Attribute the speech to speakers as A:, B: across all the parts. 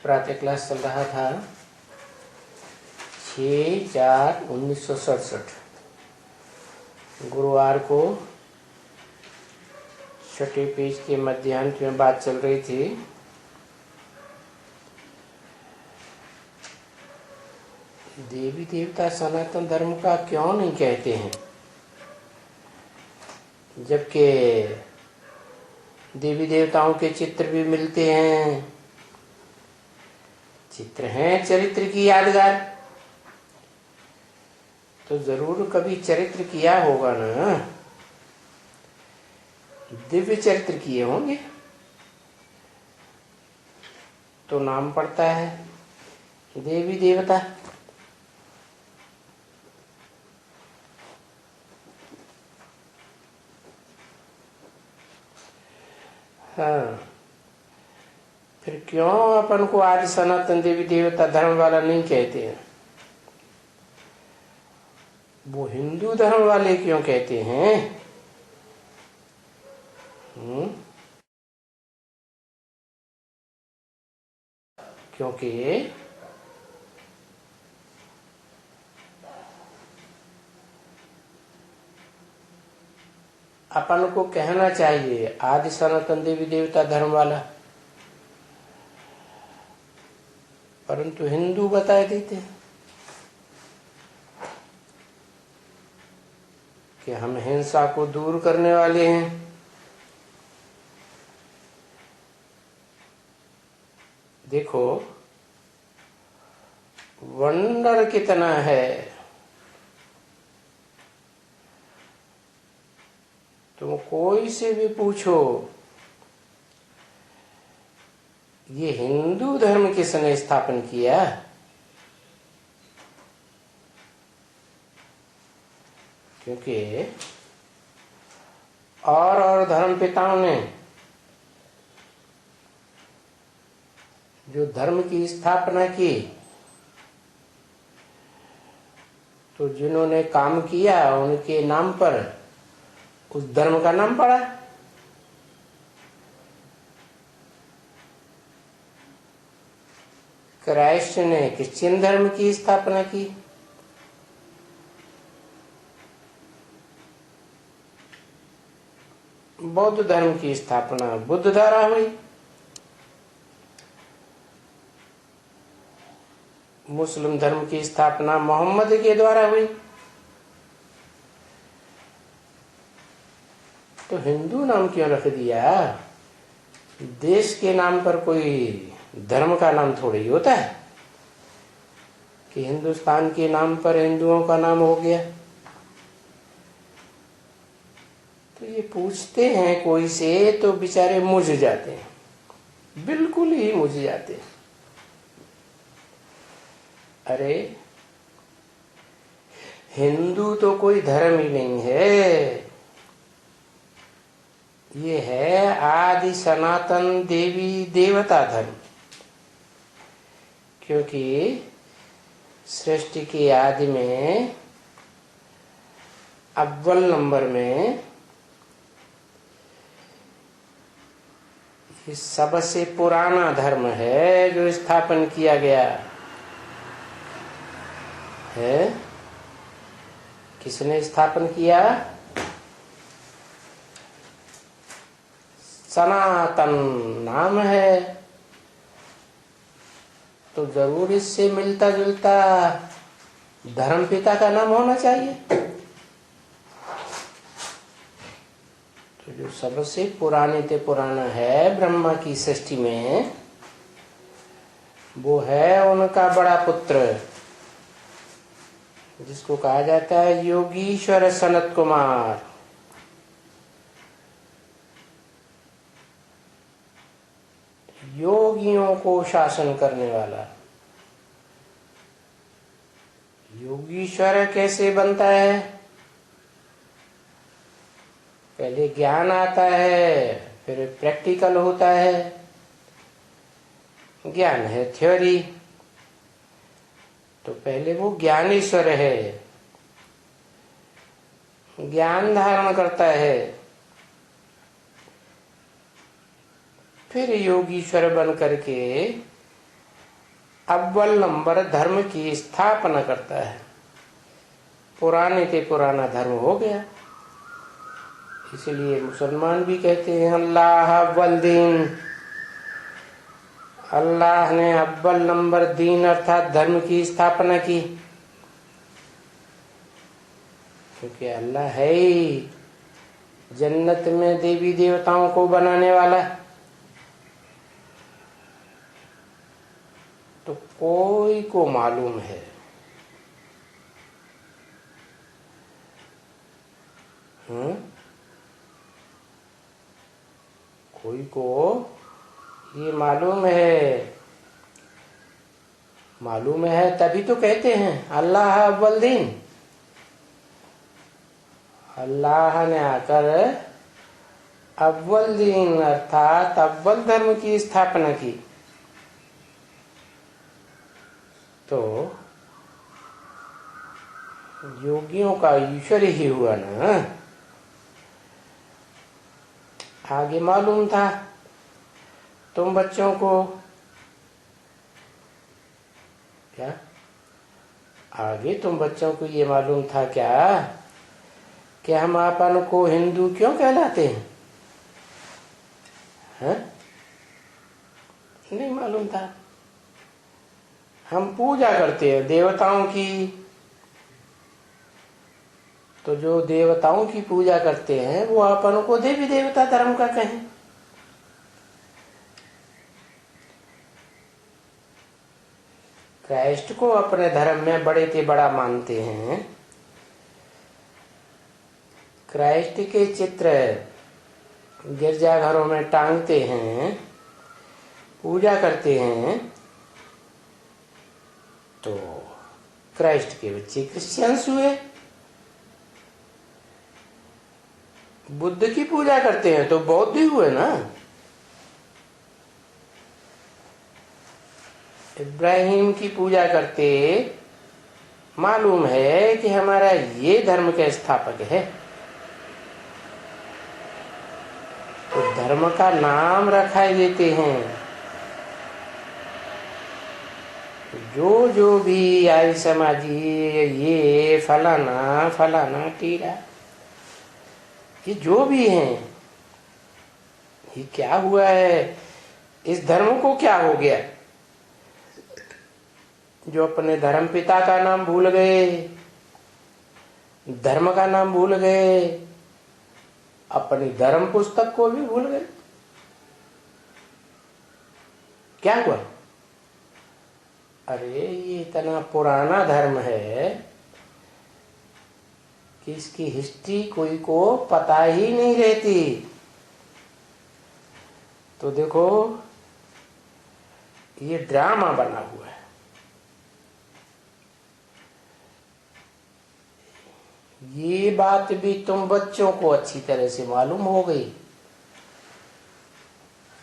A: प्रातः क्लास चल रहा था 6/4/1967 गुरुवार को छठे पेज के मध्यांत में बात चल रही थी। देवी देवता सनातन धर्म का क्यों नहीं कहते हैं, जबकि देवी देवताओं के चित्र भी मिलते हैं। चित्र हैं चरित्र की यादगार, तो जरूर कभी चरित्र किया होगा ना, दिव्य चरित्र किए होंगे तो नाम पड़ता है देवी देवता। हाँ, फिर क्यों अपन को आदि सनातन देवी देवता धर्म वाला नहीं कहते हैं? वो हिंदू धर्म वाले क्यों कहते हैं? क्योंकि अपन को कहना चाहिए आदि सनातन देवी देवता धर्म वाला, परंतु हिंदू बता देते हैं कि हम हिंसा को दूर करने वाले हैं। देखो वंडर कितना है, तुम कोई से भी पूछो ये हिंदू धर्म किसने स्थापन किया? क्योंकि और धर्म पिताओं ने जो धर्म की स्थापना की, तो जिन्होंने काम किया उनके नाम पर उस धर्म का नाम पड़ा। क्राइस्ट ने क्रिश्चियन धर्म की स्थापना की, बौद्ध धर्म की स्थापना बुद्ध द्वारा हुई, मुस्लिम धर्म की स्थापना मोहम्मद के द्वारा हुई। तो हिंदू नाम क्यों रख दिया? देश के नाम पर कोई धर्म का नाम थोड़ी होता है कि हिंदुस्तान के नाम पर हिंदुओं का नाम हो गया। तो ये पूछते हैं कोई से तो बेचारे मुझ जाते हैं, बिल्कुल ही मुझ जाते हैं। अरे हिंदू तो कोई धर्म ही नहीं है, ये है आदि सनातन देवी देवता धर्म। क्योंकि सृष्टि के आदि में अव्वल नंबर में ये सबसे पुराना धर्म है जो स्थापन किया गया है। किसने स्थापन किया? सनातन नाम है, तो जरूर इससे मिलता जुलता धर्म पिता का नाम होना चाहिए। तो जो सबसे पुराने ते पुराना है ब्रह्मा की सृष्टि में, वो है उनका बड़ा पुत्र, जिसको कहा जाता है योगीश्वर सनत कुमार। योगियों को शासन करने वाला। योगीश्वर कैसे बनता है? पहले ज्ञान आता है, फिर प्रैक्टिकल होता है। ज्ञान है थ्योरी, तो पहले वो ज्ञानेश्वर है, ज्ञान धारण करता है, फिर योगीश्वर बन करके अव्वल नंबर धर्म की स्थापना करता है। पुराने के पुराना धर्म हो गया। इसलिए मुसलमान भी कहते हैं अल्लाह अव्वल दीन, अल्लाह ने अव्वल नंबर दीन अर्थात धर्म की स्थापना की। क्योंकि अल्लाह है ही जन्नत में देवी देवताओं को बनाने वाला। तो कोई को मालूम है कोई को ये मालूम है तभी तो कहते हैं अल्लाह अव्वल दीन। अल्लाह ने आकर अव्वल दीन अर्थात अव्वल धर्म की स्थापना की। तो योगियों का ईश्वर ही हुआ ना। आगे मालूम था तुम बच्चों को, क्या आगे तुम बच्चों को ये मालूम था क्या कि हम अपन को हिंदू क्यों कहलाते हैं? नहीं मालूम था। हम पूजा करते हैं देवताओं की। तो जो देवताओं की पूजा करते हैं वो अपन को देवी देवता धर्म का कहें। क्राइस्ट को अपने धर्म में बड़े से बड़ा मानते हैं। क्राइस्ट के चित्र गिरजाघरों में टांगते हैं, पूजा करते हैं। तो क्राइस्ट के बच्चे क्रिश्चियंस हुए। बुद्ध की पूजा करते हैं तो बौद्ध ही हुए ना। इब्राहिम की पूजा करते मालूम है कि हमारा ये धर्म के स्थापक है। तो धर्म का नाम रखा देते हैं। जो भी आई समाजी ये फलाना फलाना टीरा ये जो भी हैं, ये क्या हुआ है? इस धर्म को क्या हो गया जो अपने धर्म पिता का नाम भूल गए, धर्म का नाम भूल गए, अपनी धर्म पुस्तक को भी भूल गए। क्या हुआ? अरे ये इतना पुराना धर्म है कि इसकी हिस्ट्री कोई को पता ही नहीं रहती। तो देखो ये ड्रामा बना हुआ है। ये बात भी तुम बच्चों को अच्छी तरह से मालूम हो गई।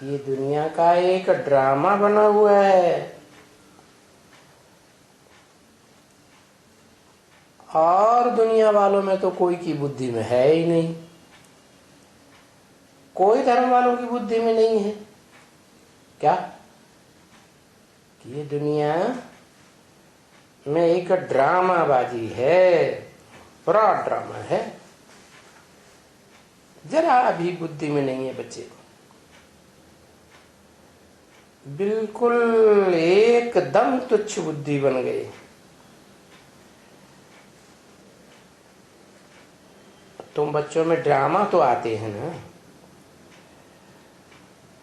A: ये दुनिया का एक ड्रामा बना हुआ है। और दुनिया वालों में तो कोई की बुद्धि में है ही नहीं। कोई धर्म वालों की बुद्धि में नहीं है क्या कि ये दुनिया में एक ड्रामाबाजी है, बड़ा ड्रामा है। जरा अभी बुद्धि में नहीं है बच्चे। बिल्कुल एकदम तुच्छ बुद्धि बन गई। तुम बच्चों में ड्रामा तो आते हैं ना,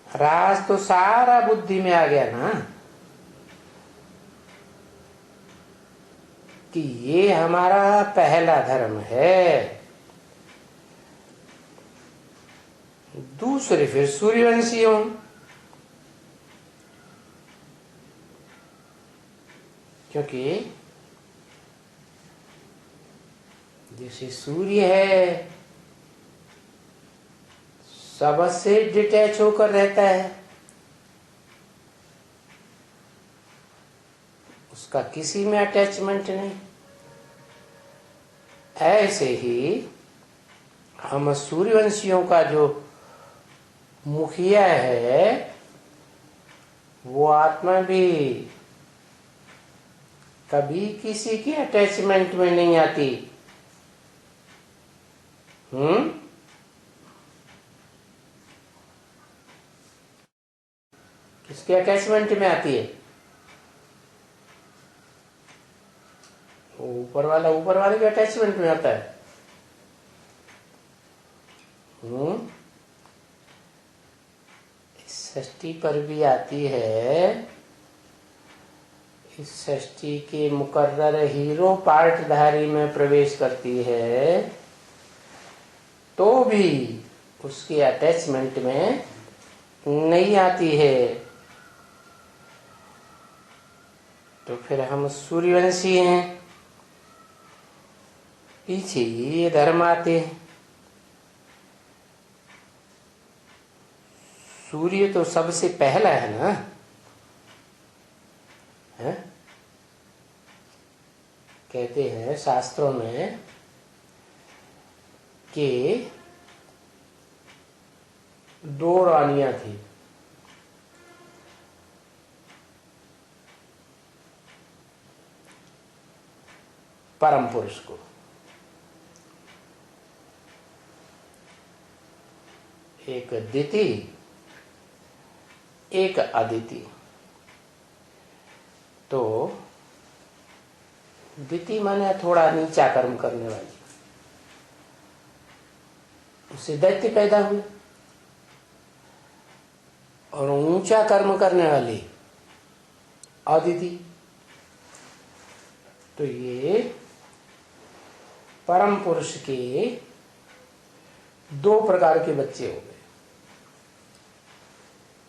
A: राज तो सारा बुद्धि में आ गया ना कि ये हमारा पहला धर्म है। दूसरे फिर सूर्यवंशियों, क्योंकि जैसे सूर्य है सबसे डिटैच होकर रहता है, उसका किसी में अटैचमेंट नहीं। ऐसे ही हम सूर्यवंशियों का जो मुखिया है वो आत्मा भी कभी किसी की अटैचमेंट में नहीं आती। किसके अटैचमेंट में आती है? ऊपर वाले के अटैचमेंट में आता है। षष्ठी पर भी आती है। इस षष्ठी के मुकर्रर हीरो पार्टधारी में प्रवेश करती है तो भी उसके अटैचमेंट में नहीं आती है। तो फिर हम सूर्यवंशी हैं, पीछे ये धर्म आते हैं। सूर्य तो सबसे पहला है ना, है? कहते हैं शास्त्रों में कि 2 रानियां थी। परम पुरुष को, एक दिति एक अदिति। तो दिति माने थोड़ा नीचा कर्म करने वाली, उससे दैत्य पैदा हुए। और ऊंचा कर्म करने वाली अदिति। तो ये परम पुरुष के 2 प्रकार के बच्चे हो गए।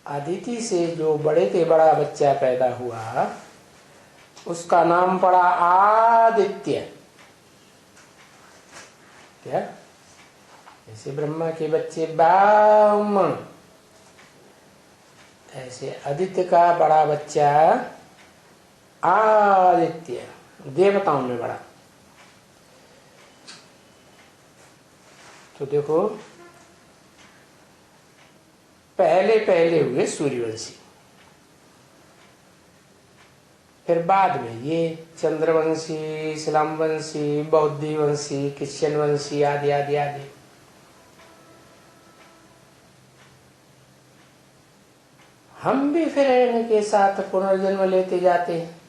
A: अदिति से जो बड़े से बड़ा बच्चा पैदा हुआ उसका नाम पड़ा आदित्य। क्या? जैसे ब्रह्मा के बच्चे ब्राह्मण, ऐसे आदित्य का बड़ा बच्चा आदित्य, देवताओं में बड़ा। तो देखो, पहले हुए सूर्यवंशी, फिर बाद में ये चंद्रवंशी, इस्लामवंशी, बौद्धि वंशी, क्रिश्चियन वंशी आदि आदि आदि। हम भी फिर इनके साथ पुनर्जन्म लेते जाते हैं।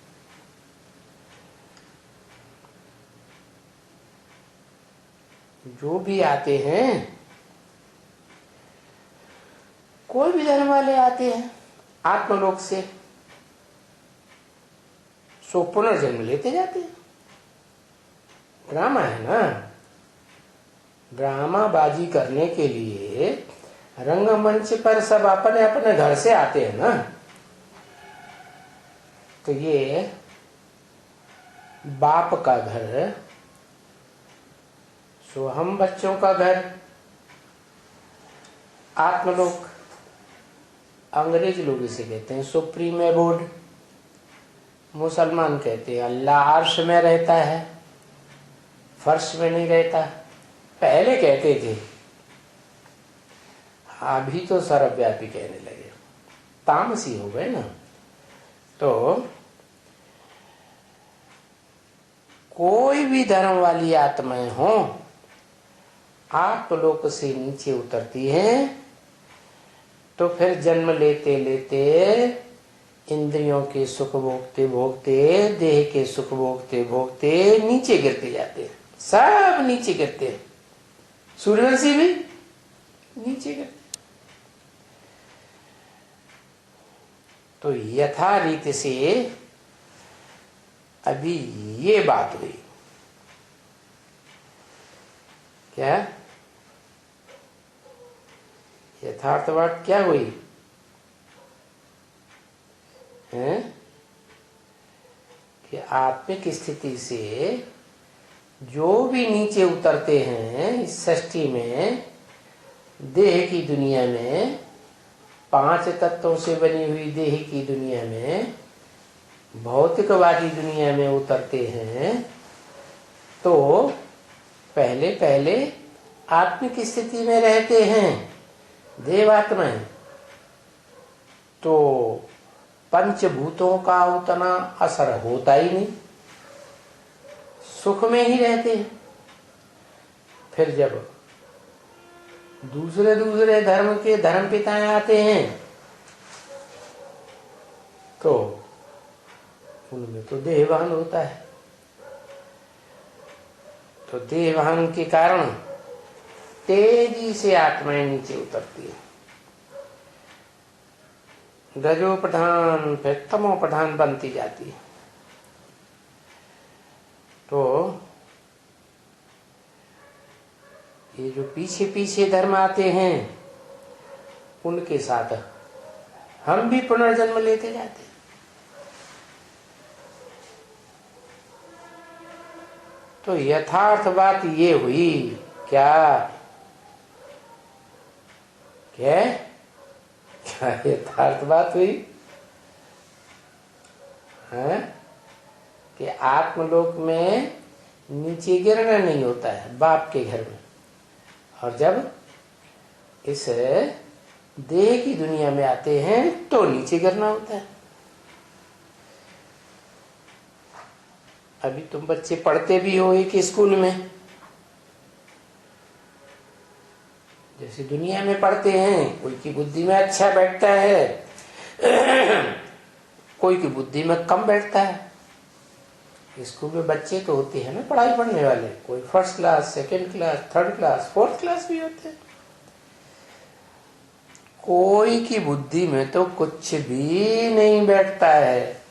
A: जो भी आते हैं, कोई भी धर्म वाले आते हैं आत्मलोक से, सो पुनर्जन्म लेते जाते हैं। ड्रामा है ना, ड्रामाबाजी करने के लिए रंगमंच पर सब अपने अपने घर से आते हैं ना। तो ये बाप का घर, सो हम बच्चों का घर आत्मलोक। अंग्रेज लोग इसे कहते हैं सुप्रीम एबोर्ड। मुसलमान कहते हैं अल्लाह अर्श में रहता है, फर्श में नहीं रहता। पहले कहते थे, अभी तो सर्वव्यापी कहने लगे, तामसी हो गए ना। तो कोई भी धर्म वाली आत्माएं हो, आप लोक से नीचे उतरती हैं तो फिर जन्म लेते लेते इंद्रियों के सुख भोगते भोगते, देह के सुख भोगते भोगते नीचे गिरते जाते हैं। सब नीचे गिरते हैं, सूर्यवंशी भी नीचे गिरते। तो यथा रीति से अभी ये बात हुई। क्या यथार्थ बात क्या हुई है? कि आत्मिक स्थिति से जो भी नीचे उतरते हैं इस सृष्टि में, देह की दुनिया में, 5 तत्वों से बनी हुई देह की दुनिया में, भौतिकवादी दुनिया में उतरते हैं, तो पहले पहले आत्मिक स्थिति में रहते हैं देवात्माएं। तो पंचभूतों का उतना असर होता ही नहीं। सुख में ही रहते हैं। फिर जब दूसरे दूसरे धर्म के धर्म पिताएं आते हैं तो उनमें तो देहभान होता है। तो देहभान के कारण तेजी से आत्माएं नीचे उतरती है। रजो प्रधान फिर तमो प्रधान बनती जाती है। तो ये जो पीछे पीछे धर्म आते हैं उनके साथ हम भी पुनर्जन्म लेते जाते हैं। तो यथार्थ बात ये हुई क्या क्या क्या यथार्थ बात हुई है कि आत्मलोक में नीचे गिरना नहीं होता है बाप के घर में, और जब इस देह की दुनिया में आते हैं तो नीचे गिरना होता है। अभी तुम बच्चे पढ़ते भी हो एक स्कूल में, जैसे दुनिया में पढ़ते हैं, कोई की बुद्धि में अच्छा बैठता है कोई की बुद्धि में कम बैठता है। स्कूल में बच्चे तो होते हैं ना पढ़ाई पढ़ने वाले, कोई first class, second class, third class, fourth class भी होते हैं। कोई की बुद्धि में तो कुछ भी नहीं बैठता है।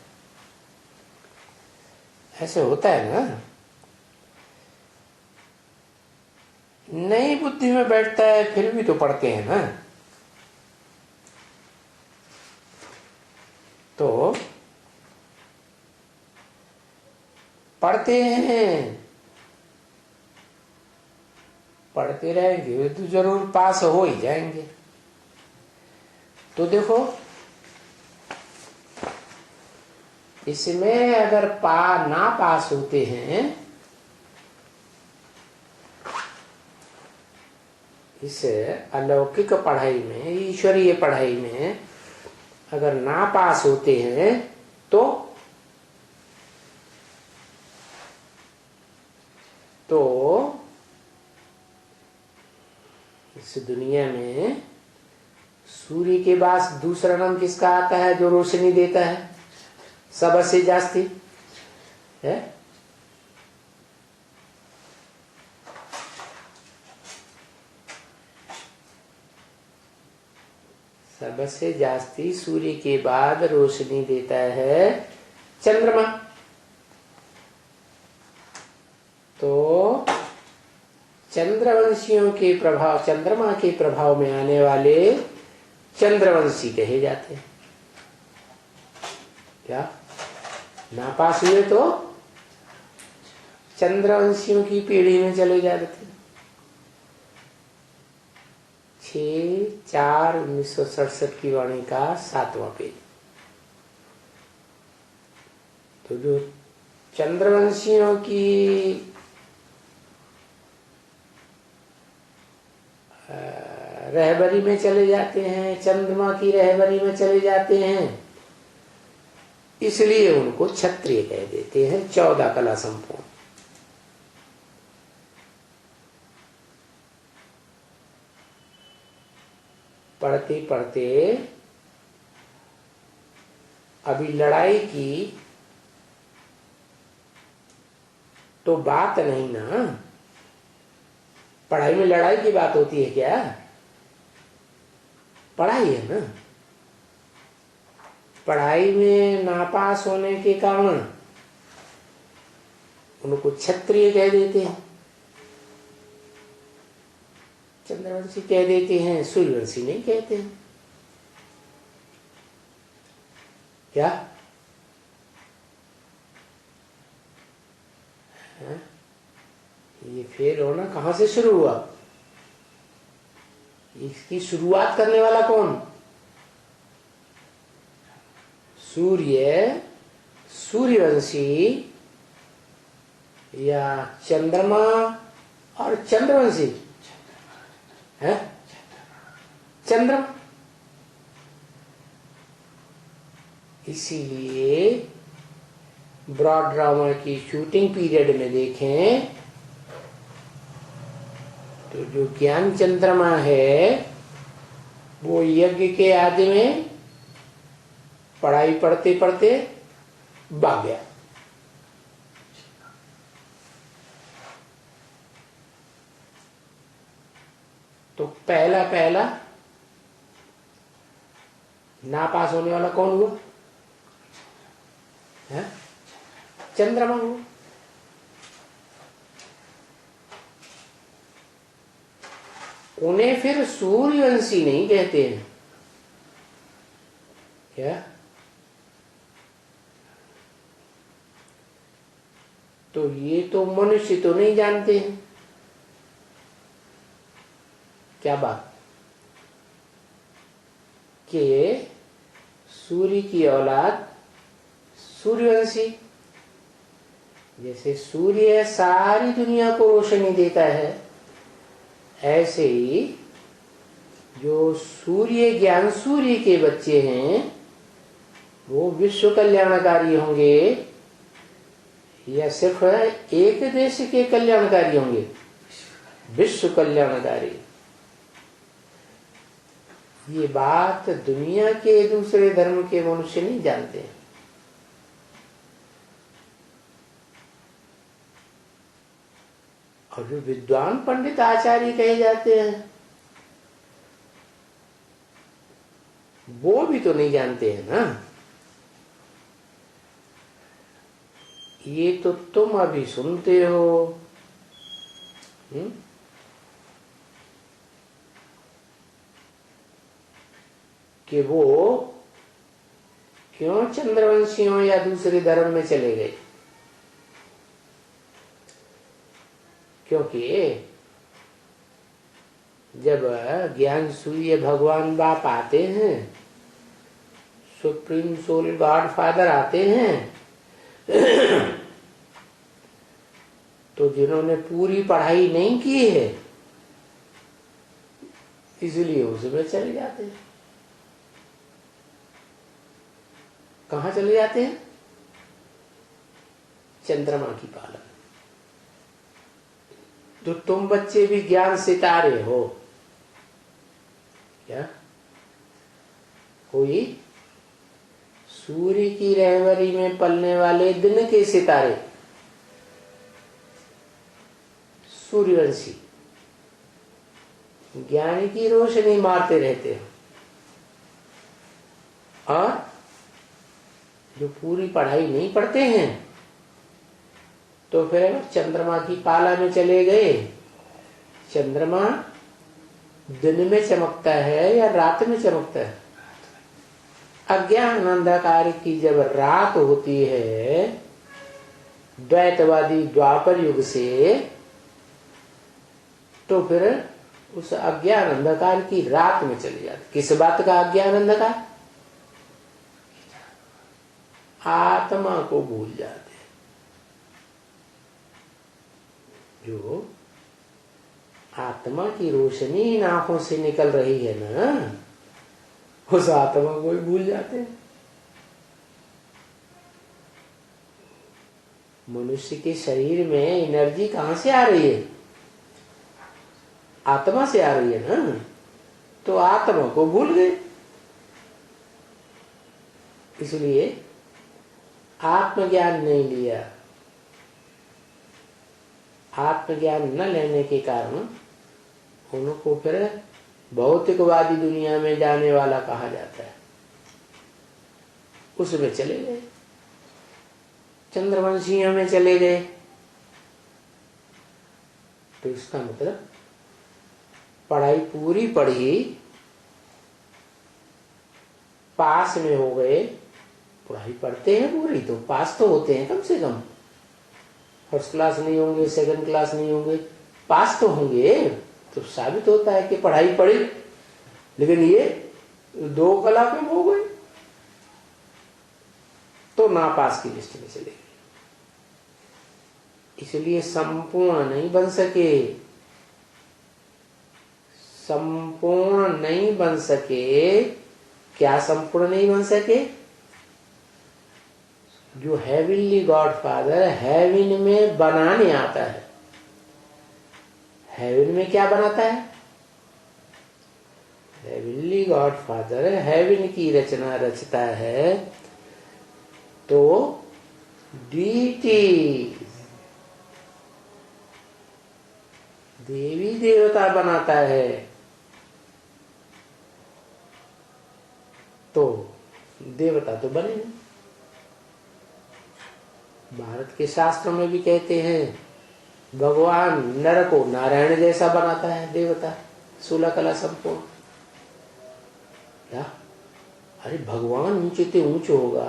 A: ऐसे होता है ना, नई बुद्धि में बैठता है फिर भी तो पढ़ते हैं ना। तो पढ़ते हैं, पढ़ते रहेंगे तो जरूर पास हो ही जाएंगे। तो देखो इसमें अगर ना पास होते हैं, इस अलौकिक पढ़ाई में, ईश्वरीय पढ़ाई में अगर ना पास होते हैं तो इस दुनिया में सूर्य के बाद दूसरा नाम किसका आता है जो रोशनी देता है सबसे जास्ती है? सबसे जास्ती सूर्य के बाद रोशनी देता है चंद्रमा। तो चंद्रवंशियों के प्रभाव, चंद्रमा के प्रभाव में आने वाले चंद्रवंशी कहे जाते हैं। क्या नापास हुए तो चंद्रवंशियों की पीढ़ी में चले जाते थे। 6/4/1967 की वाणी का 7वां पेज। तो जो चंद्रवंशियों की रहबरी में चले जाते हैं, चंद्रमा की रहबरी में चले जाते हैं, इसलिए उनको क्षत्रिय कह देते हैं। 14 कला संपूर्ण। पढ़ते पढ़ते अभी लड़ाई की तो बात नहीं ना। पढ़ाई में लड़ाई की बात होती है क्या? पढ़ाई है ना। पढ़ाई में नापास होने के कारण उनको क्षत्रिय कह देते हैं, चंद्रवंशी कह देते हैं, सूर्यवंशी नहीं कहते हैं। क्या है? ये फेर होना कहां से शुरू हुआ? इसकी शुरुआत करने वाला कौन? सूर्यवंशी या चंद्रमा और चंद्रवंशी है? चंद्रमा। इसीलिए ब्रॉड ड्रामा की शूटिंग पीरियड में देखें तो जो ज्ञान चंद्रमा है वो यज्ञ के आदि में पढ़ाई पढ़ते पढ़ते भाग गया। तो पहला पहला नापास होने वाला कौन हुआ है? चंद्रमा हुआ। उन्हें फिर सूर्यवंशी नहीं कहते हैं क्या? तो ये तो मनुष्य तो नहीं जानते हैं क्या बात कि सूर्य की औलाद सूर्यवंशी। जैसे सूर्य सारी दुनिया को रोशनी देता है, ऐसे ही जो सूर्य ज्ञान सूर्य के बच्चे हैं वो विश्व कल्याणकारी होंगे या सिर्फ एक देश के कल्याणकारी होंगे? विश्व कल्याणकारी। ये बात दुनिया के दूसरे धर्म के मनुष्य नहीं जानते हैं। और जो विद्वान पंडित आचार्य कहे जाते हैं वो भी तो नहीं जानते हैं ना। ये तो तुम अभी सुनते हो। कि वो क्यों चंद्रवंशियों या दूसरे धर्म में चले गए? क्योंकि जब ज्ञान सूर्य भगवान बाप आते हैं, सुप्रीम सोल गॉड फादर आते हैं तो जिन्होंने पूरी पढ़ाई नहीं की है इसलिए उसमें चले जाते हैं। कहाँ चले जाते हैं? चंद्रमा की पालन। तो तुम बच्चे भी ज्ञान सितारे हो क्या? कोई सूर्य की रहबरी में पलने वाले दिन के सितारे सूर्यवंशी ज्ञान की रोशनी मारते रहते हैं। और जो पूरी पढ़ाई नहीं पढ़ते हैं तो फिर चंद्रमा की पाला में चले गए। चंद्रमा दिन में चमकता है या रात में चमकता है? अज्ञान अंधकार की जब रात होती है द्वैतवादी द्वापर युग से, तो फिर उस अज्ञान अंधकार की रात में चले जाते। किस बात का अज्ञान अंधकार? आत्मा को भूल जाते। जो आत्मा की रोशनी इन आंखों से निकल रही है ना, उस आत्मा को ही भूल जाते हैं। मनुष्य के शरीर में एनर्जी कहां से आ रही है? आत्मा से आ रही है ना। तो आत्मा को भूल गए। इसलिए आत्मज्ञान नहीं लिया। आत्मज्ञान न लेने के कारण उनको फिर भौतिकवादी दुनिया में जाने वाला कहा जाता है। उसमें चले गए, चंद्रवंशियों में चले गए। तो इसका मतलब पढ़ाई पूरी पढ़ी, पास में हो गए। पढ़ाई पढ़ते हैं पूरी तो पास तो होते हैं कम से कम। फर्स्ट क्लास नहीं होंगे, सेकंड क्लास नहीं होंगे, पास तो होंगे। तो साबित होता है कि पढ़ाई पढ़ी। लेकिन ये 2 कला में हो गए तो नापास की लिस्ट में चले गए। इसलिए संपूर्ण नहीं बन सके। संपूर्ण नहीं बन सके। क्या संपूर्ण नहीं बन सके? जो हेवनली गॉडफादर हेवन में बनाने आता है। हेवन में क्या बनाता है? हेवनली गॉडफादर हेवन की रचना रचता है, तो डीटी देवी देवता बनाता है, तो देवता तो बने नहीं। भारत के शास्त्रों में भी कहते हैं भगवान नर को नारायण जैसा बनाता है देवता, 16 कला संपूर्ण। क्या? अरे भगवान ऊंचे से ऊंचे होगा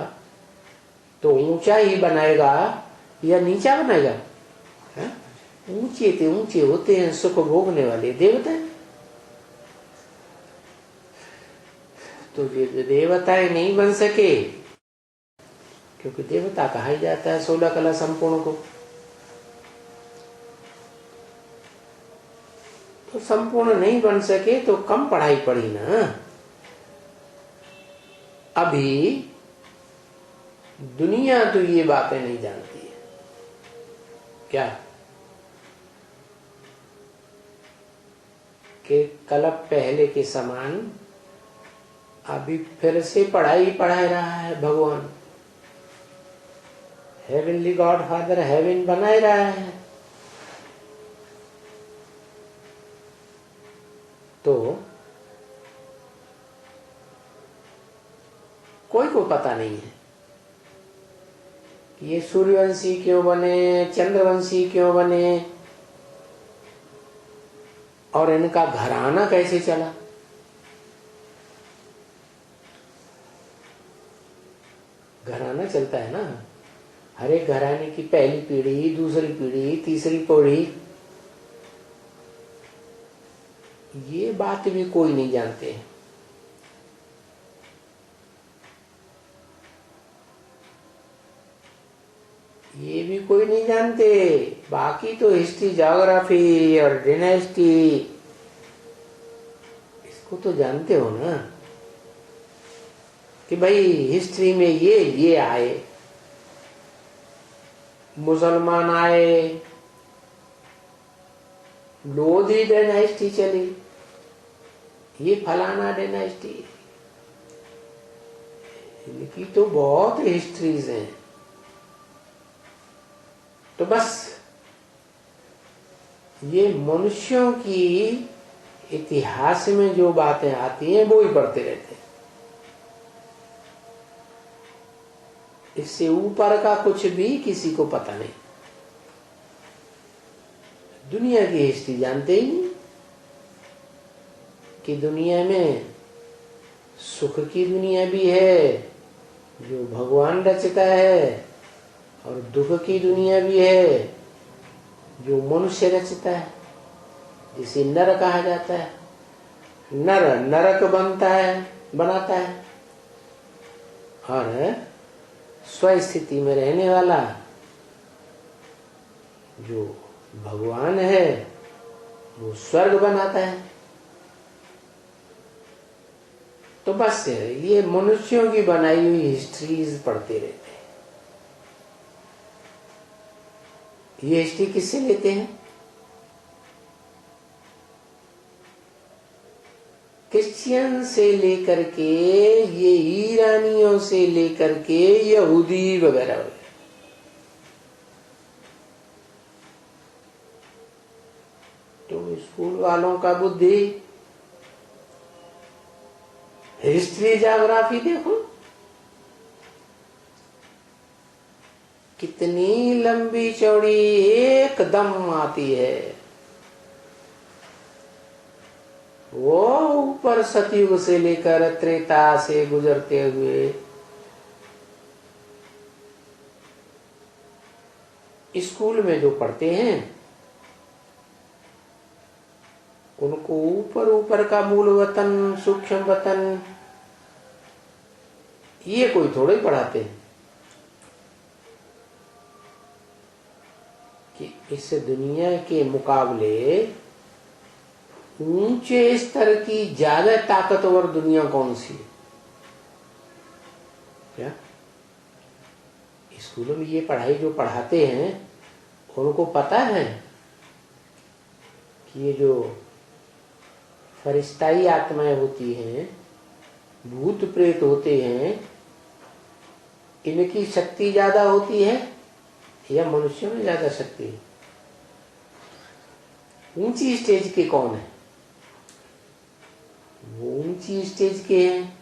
A: तो ऊंचा ही बनाएगा या नीचा बनाएगा? ऊंचे से ऊंचे होते हैं सुख भोगने वाले देवता। तो ये देवताएं नहीं बन सके, क्योंकि देवता कहा ही जाता है 16 कला संपूर्ण को। तो संपूर्ण नहीं बन सके तो कम पढ़ाई पढ़ी ना। अभी दुनिया तो ये बातें नहीं जानती है। क्या? कि कल पहले के समान अभी फिर से पढ़ाई पढ़ा रहा है भगवान। हेवनली गॉड फादर हेवन बनाए रहा है, तो कोई को पता नहीं है कि ये सूर्यवंशी क्यों बने, चंद्रवंशी क्यों बने, और इनका घराना कैसे चला। घराना चलता है ना, हर एक घराने की पहली पीढ़ी, दूसरी पीढ़ी, तीसरी पीढ़ी, ये बात भी कोई नहीं जानते। ये भी कोई नहीं जानते। बाकी तो हिस्ट्री, ज्योग्राफी और डायनेस्टी, इसको तो जानते हो ना कि भाई हिस्ट्री में ये आए, मुसलमान आए, लोधी डायनेस्टी चली, ये फलाना डायनेस्टी, इनकी तो बहुत हिस्ट्रीज हैं। तो बस ये मनुष्यों की इतिहास में जो बातें आती हैं वो ही पढ़ते रहते हैं। इससे ऊपर का कुछ भी किसी को पता नहीं। दुनिया की हिस्ट्री जानते ही नहीं कि दुनिया में सुख की दुनिया भी है जो भगवान रचता है, और दुख की दुनिया भी है जो मनुष्य रचता है, जिसे नर कहा जाता है। नर नरक बनाता है, और स्वस्थिति में रहने वाला जो भगवान है वो स्वर्ग बनाता है। तो बस ये मनुष्यों की बनाई हुई हिस्ट्रीज पढ़ते रहते हैं। ये हिस्ट्री किससे लेते हैं? क्रिश्चियन से लेकर के, ये ईरानियों से लेकर के यहूदी वगैरह वगैरह। तो स्कूल वालों का बुद्धि, हिस्ट्री ज्योग्राफी देखो कितनी लंबी चौड़ी एकदम आती है। वो ऊपर सतयुग से लेकर त्रेता से गुजरते हुए स्कूल में जो पढ़ते हैं उनको ऊपर ऊपर का मूल वतन, सूक्ष्म वतन, ये कोई थोड़े ही पढ़ाते हैं कि इस दुनिया के मुकाबले ऊंचे स्तर की ज्यादा ताकतवर दुनिया कौन सी है। क्या स्कूलों में ये पढ़ाई जो पढ़ाते हैं उनको पता है कि ये जो फरिश्ताई आत्माएं होती हैं, भूत प्रेत होते हैं, इनकी शक्ति ज्यादा होती है या मनुष्यों में ज्यादा शक्ति है? ऊंची स्टेज के कौन है? वो ऊंची स्टेज के हैं।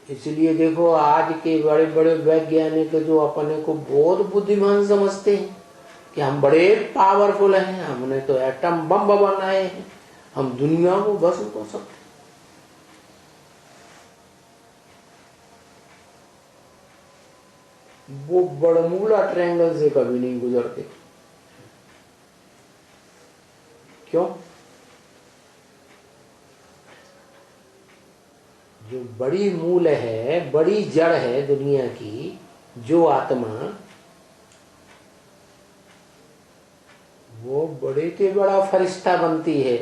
A: इसलिए देखो आज के बड़े बड़े वैज्ञानिक जो अपने को बहुत बुद्धिमान समझते हैं कि हम बड़े पावरफुल हैं, हमने तो एटम बम बनाए हैं, हम दुनिया को भस्म कर सकते। वो बड़मूला ट्रायंगल से कभी नहीं गुजरते। क्यों? जो बड़ी मूल है, बड़ी जड़ है दुनिया की, जो आत्मा, वो बड़े के बड़ा फरिश्ता बनती है।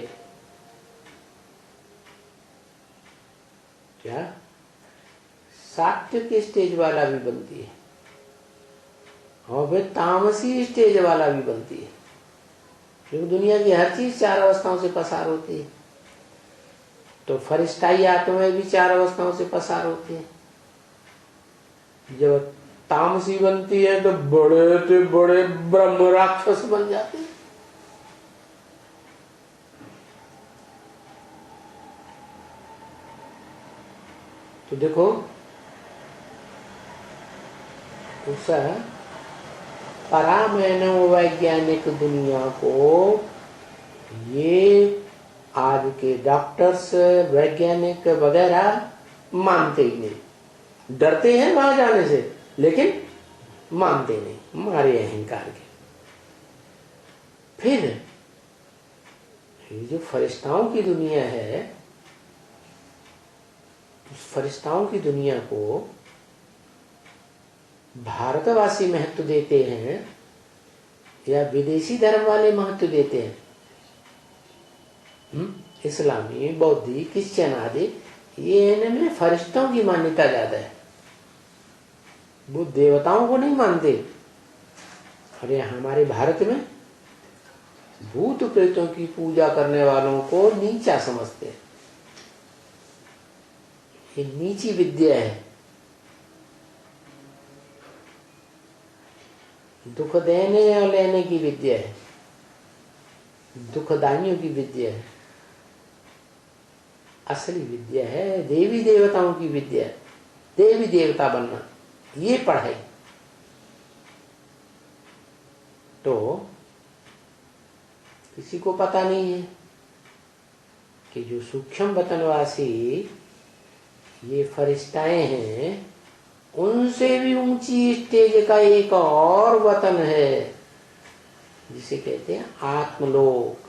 A: क्या? सात्विक स्टेज वाला भी बनती है और फिर तामसी स्टेज वाला भी बनती है, क्योंकि दुनिया की हर चीज 4 अवस्थाओं से पसार होती है। तो फरिश्ताई आत्माएं भी 4 अवस्थाओं से पसार होती है। जब तामसी बनती है तो बड़े से बड़े ब्रह्म राक्षस बन जाते हैं। तो देखो उस परामैनव वैज्ञानिक दुनिया को ये आज के डॉक्टर्स, वैज्ञानिक वगैरह मानते ही नहीं। डरते हैं वहां जाने से, लेकिन मानते नहीं, मारे अहंकार के। फिर ये जो फरिश्ताओं की दुनिया है, उस फरिश्ताओं की दुनिया को भारतवासी महत्व देते हैं या विदेशी धर्म वाले महत्व देते हैं? इस्लामी, बौद्धी, क्रिश्चियन आदि, ये इनमें फरिश्तों की मान्यता ज्यादा है। वो देवताओं को नहीं मानते। अरे हमारे भारत में भूत प्रेतों की पूजा करने वालों को नीचा समझते हैं। ये नीची विद्या है, दुख देने और लेने की विद्या है, दुखदाइयों की विद्या है। असली विद्या है देवी देवताओं की विद्या, देवी देवता बनना, ये पढ़ाई। तो किसी को पता नहीं है कि जो सूक्ष्म वतनवासी ये फरिश्ताएं हैं, उनसे भी ऊंची स्टेज का एक और वतन है जिसे कहते हैं आत्मलोक।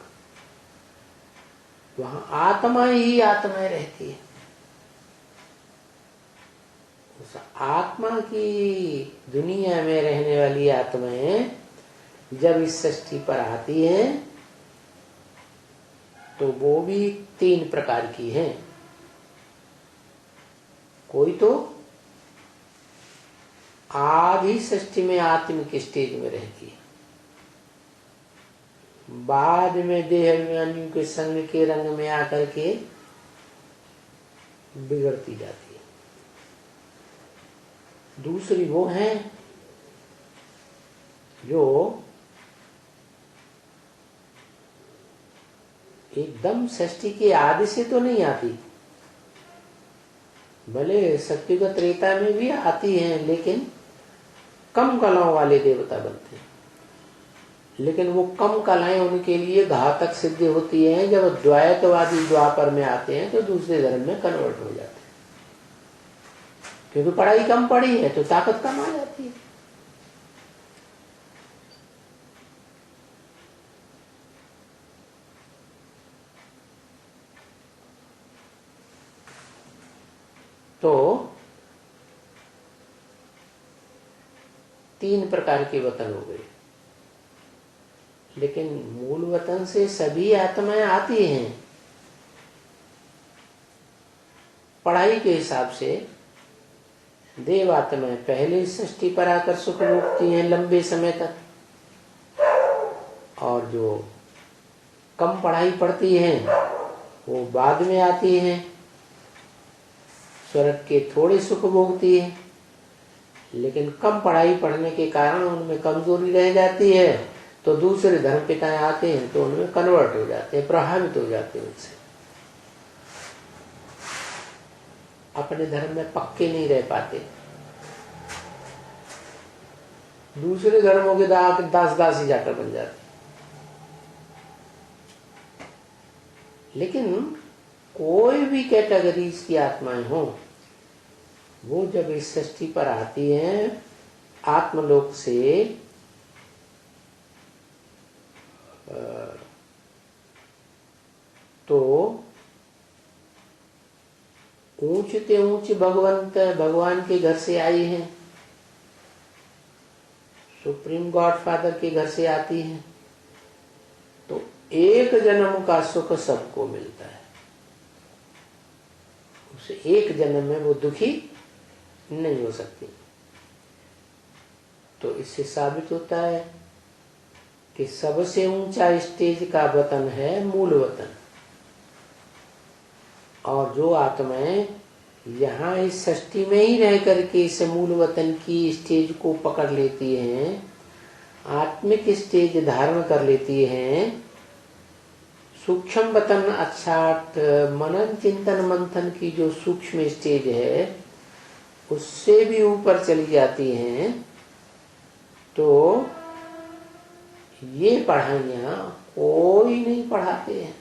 A: वहां आत्मा ही आत्माएं रहती है। उस आत्मा की दुनिया में रहने वाली आत्माएं जब इस सृष्टि पर आती हैं तो वो भी 3 प्रकार की हैं। कोई तो आधी सृष्टि में आत्मिक स्टेज में रहती है, बाद में देह अभिमानियों के संग के रंग में आकर के बिगड़ती जाती है। दूसरी वो है जो एकदम सृष्टि के आदि से तो नहीं आती, भले सत्युग त्रेता में भी आती हैं, लेकिन कम कलाओं वाले देवता बनते हैं। लेकिन वो कम कलाएं उनके लिए घातक सिद्ध होती हैं। जब द्वैतवादी द्वापर में आते हैं तो दूसरे धर्म में कन्वर्ट हो जाते हैं, क्योंकि पढ़ाई कम पड़ी है तो ताकत कम आ जाती है। तो 3 प्रकार के वतन हो गए, लेकिन मूल वतन से सभी आत्माएं आती हैं। पढ़ाई के हिसाब से देव आत्माएं पहले सृष्टि पर आकर सुख भोगती हैं लंबे समय तक, और जो कम पढ़ाई पढ़ती हैं वो बाद में आती हैं, स्वर्ग के थोड़े सुख भोगती है, लेकिन कम पढ़ाई पढ़ने के कारण उनमें कमजोरी रह जाती है, तो दूसरे धर्म पिताएं आते हैं तो उनमें कन्वर्ट हो जाते हैं, प्रभावित हो जाते हैं उनसे, अपने धर्म में पक्के नहीं रह पाते, दूसरे धर्मों के दास दासी जाकर बन जाते। लेकिन कोई भी कैटेगरीज की आत्माएं हो, वो जब इस सृष्टि पर आती हैं आत्मलोक से तो ऊंचते ऊंच भगवान के घर से आई हैं, सुप्रीम गॉड फादर के घर से आती हैं, तो एक जन्म का सुख सबको मिलता है, उसे एक जन्म में वो दुखी नहीं हो सकती। तो इससे साबित होता है कि सबसे ऊंचा स्टेज का वतन है मूल वतन, और जो आत्माएं यहाँ इस सृष्टि में ही रह करके इस मूल वतन की स्टेज को पकड़ लेती हैं, आत्मिक स्टेज धारण कर लेती हैं, सूक्ष्म वतन अर्थात मनन चिंतन मंथन की जो सूक्ष्म स्टेज है उससे भी ऊपर चली जाती हैं, तो ये पढ़ाइयाँ कोई नहीं पढ़ाते हैं।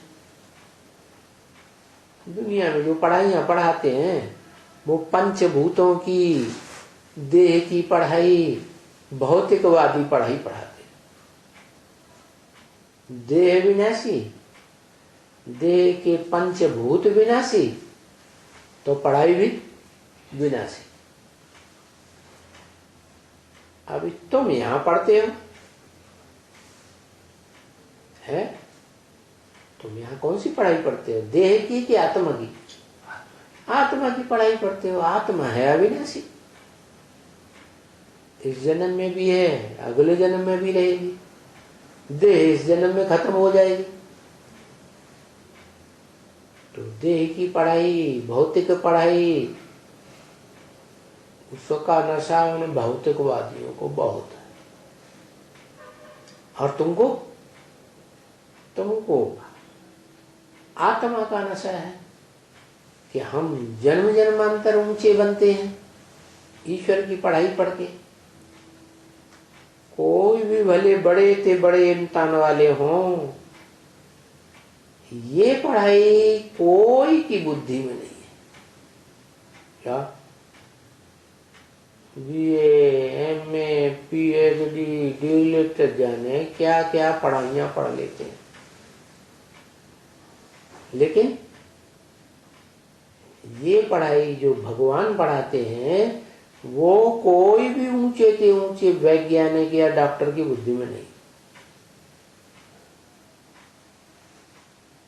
A: दुनिया में जो पढ़ाइयाँ पढ़ाते हैं वो पंचभूतों की, देह की पढ़ाई, भौतिकवादी पढ़ाई पढ़ाते हैं। देह विनाशी, देह के पंचभूत विनाशी, तो पढ़ाई भी विनाशी। अभी तुम यहां पढ़ते हो है, तुम यहां कौन सी पढ़ाई पढ़ते हो, देह की कि आत्मा की? आत्मा की पढ़ाई पढ़ते हो। आत्मा है अविनाशी, इस जन्म में भी है, अगले जन्म में भी रहेगी, देह इस जन्म में खत्म हो जाएगी। तो देह की पढ़ाई, भौतिक पढ़ाई, उसका नशा उन भौतिकवादियों को बहुत है। और तुमको आत्मा का नशा है कि हम जन्म जन्मांतर ऊंचे बनते हैं ईश्वर की पढ़ाई पढ़ के। कोई भी भले बड़े ते बड़े इम्तिहान वाले हों, ये पढ़ाई कोई की बुद्धि में नहीं है। क्या बीए, एमए, पीएचडी, डीलिट, जाने क्या क्या पढ़ाइयां पढ़ लेते हैं, लेकिन ये पढ़ाई जो भगवान पढ़ाते हैं वो कोई भी ऊंचे से ऊंचे वैज्ञानिक या डॉक्टर की बुद्धि में नहीं।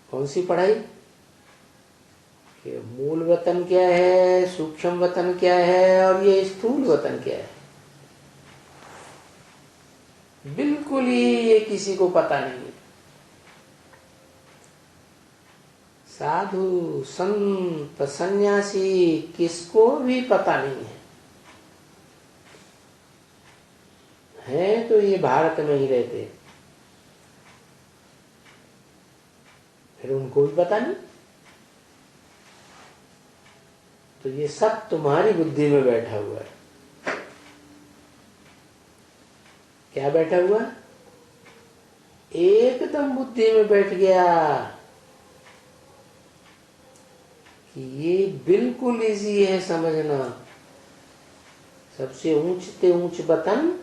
A: कौन सी पढ़ाई? कि मूल वतन क्या है, सूक्ष्म वतन क्या है, और ये स्थूल वतन क्या है, बिल्कुल ही ये किसी को पता नहीं है। साधु संत सन्यासी किसको भी पता नहीं है तो ये भारत में ही रहते, फिर उनको भी पता नहीं। तो ये सब तुम्हारी बुद्धि में बैठा हुआ है। क्या बैठा हुआ? एकदम बुद्धि में बैठ गया कि ये बिल्कुल इजी है समझना। सबसे ऊंचते ऊंच वतन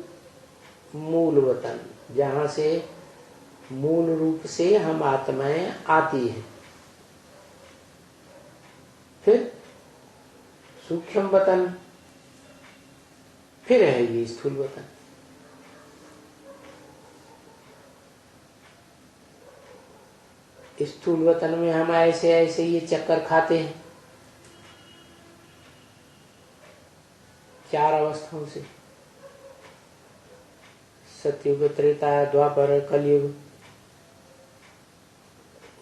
A: मूल वतन, जहां से मूल रूप से हम आत्माएं आती हैं। फिर सूक्ष्म वतन, फिर है ये स्थूल वतन। स्थूल वतन में हम ऐसे ऐसे ये चक्कर खाते हैं चार अवस्थाओं से, सतयुग, त्रेता, द्वापर, कलयुग।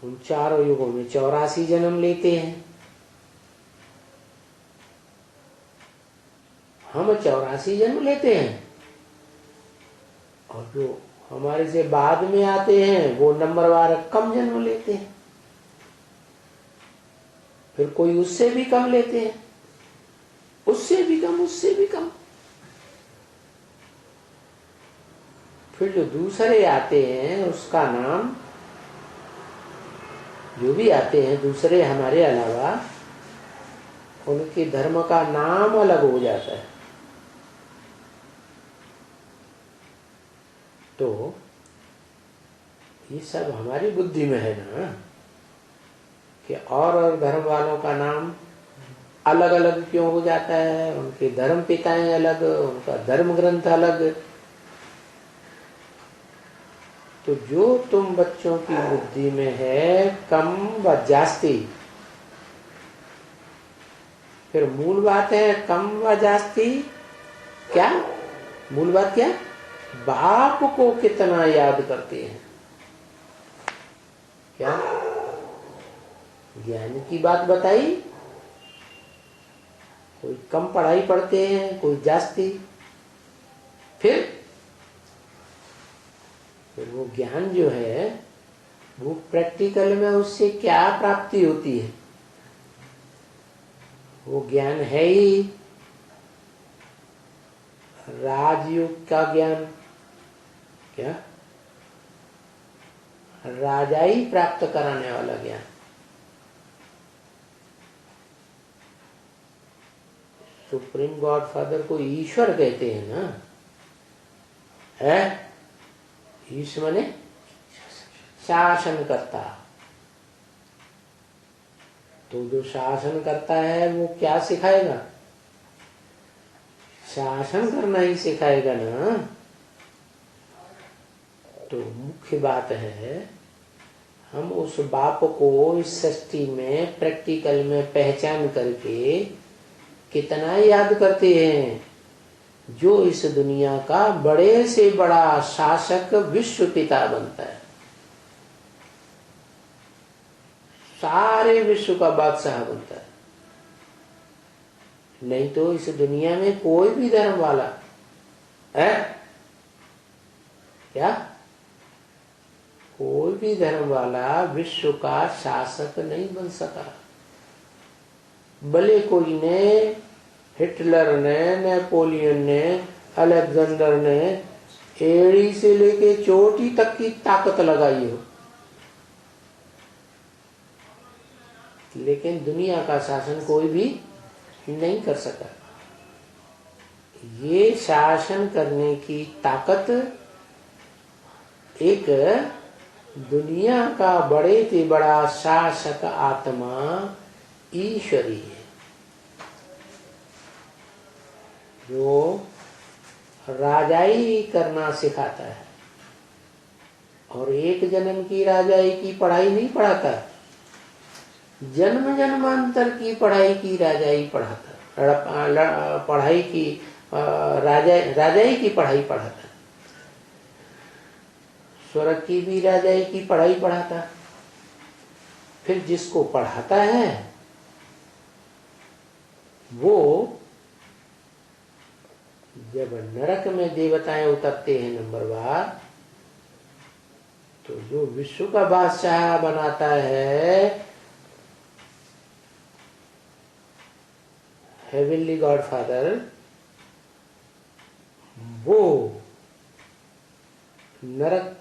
A: उन चारों युगों में 84 जन्म लेते हैं। हम 84 जन्म लेते हैं, और जो हमारे से बाद में आते हैं वो नंबरवार कम जन्म लेते हैं। फिर कोई उससे भी कम लेते हैं, उससे भी कम, उससे भी कम। फिर जो दूसरे आते हैं उसका नाम, जो भी आते हैं दूसरे हमारे अलावा, उनके धर्म का नाम अलग हो जाता है। तो ये सब हमारी बुद्धि में है ना, कि और धर्म वालों का नाम अलग अलग क्यों हो जाता है, उनके धर्म पिताएं अलग, उनका धर्म ग्रंथ अलग। तो जो तुम बच्चों की बुद्धि में है कम व जास्ती, फिर मूल बात है कम व जास्ती क्या, मूल बात क्या, बाप को कितना याद करते हैं। क्या ज्ञान की बात बताई, कोई कम पढ़ाई पढ़ते हैं, कोई जास्ती। फिर वो ज्ञान जो है वो प्रैक्टिकल में उससे क्या प्राप्ति होती है, वो ज्ञान है ही राजयोग का ज्ञान। क्या, राजाई प्राप्त कराने वाला ज्ञान। सुप्रीम गॉडफादर को ईश्वर कहते हैं ना, है ईश्वर ने शासन करता। तो जो शासन करता है वो क्या सिखाएगा, शासन करना ही सिखाएगा ना। तो मुख्य बात है हम उस बाप को इस सृष्टि में प्रैक्टिकल में पहचान करके कितना याद करते हैं, जो इस दुनिया का बड़े से बड़ा शासक विश्व पिता बनता है, सारे विश्व का बादशाह बनता है। नहीं तो इस दुनिया में कोई भी धर्म वाला है क्या, कोई भी धर्म वाला विश्व का शासक नहीं बन सका। भले कोई ने, हिटलर ने, नेपोलियन ने, अलेक्जेंडर ने एड़ी से लेके चोटी तक की ताकत लगाई हो, लेकिन दुनिया का शासन कोई भी नहीं कर सका। ये शासन करने की ताकत एक दुनिया का बड़े से बड़ा शासक आत्मा ईश्वरी है, जो राजाई करना सिखाता है। और एक जन्म की राजाई की पढ़ाई नहीं पढ़ाता, जन्म जन्मांतर की पढ़ाई की राजाई पढ़ाता, पढ़ाई की राजाई की पढ़ाई पढ़ाता, स्वर्ग की भी राजाई की पढ़ाई पढ़ाता। फिर जिसको पढ़ाता है वो जब नरक में देवताएं उतरते हैं नंबरवार, तो जो विश्व का बादशाह बनाता है हेवनली गॉडफादर, वो नरक,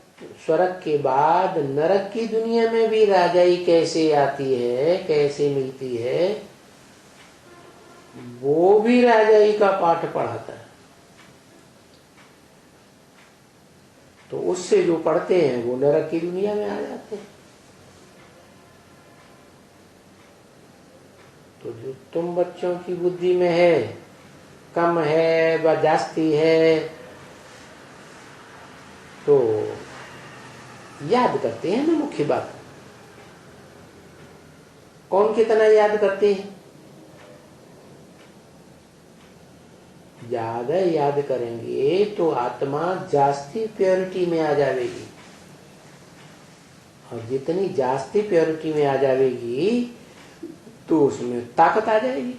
A: स्वर्ग के बाद नरक की दुनिया में भी राजाई कैसे आती है, कैसे मिलती है, वो भी राजाई का पाठ पढ़ाता है। तो उससे जो पढ़ते हैं वो नरक की दुनिया में आ जाते हैं। तो जो तुम बच्चों की बुद्धि में है कम है व जास्ती है, तो याद करते हैं ना। मुख्य बात कौन कितना याद करते हैं, ज्यादा याद करेंगे तो आत्मा जास्ती प्योरिटी में आ जाएगी, और जितनी जास्ती प्योरिटी में आ जाएगी तो उसमें ताकत आ जाएगी।